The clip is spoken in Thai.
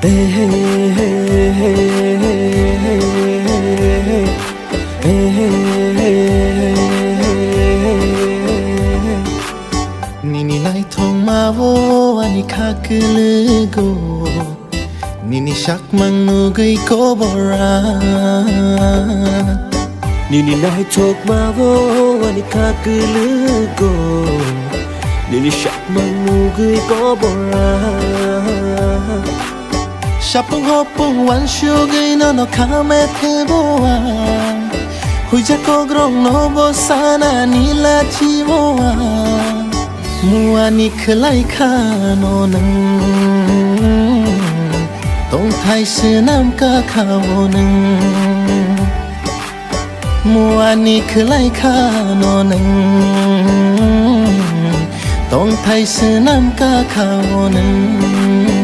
เฮ้เฮ้เฮ้เฮ้เฮ้เฮ้นี่นี่ไล่ทงมาโวอันนี้ข้าคือลือกูนี่นี่ชักมังนูกุยโกบรานี่นี่นายโชคมาโววันนี้ข้าคือลือโกนี่นี่ชักมันนูกุยก็บราชับปุงหอบปุงวันชูกุยโนโนข้าเมเทโบวาหุยจะโกกรงโนโบสานานีลาชีโบวามัวนี่คือไล่ข้าโนนังต้องไทยซื้อน้ำกะข้าวนึงมัวนี่คือไล่ข้าโนนังต้องไทยซื้อน้ำกะข้าวนึง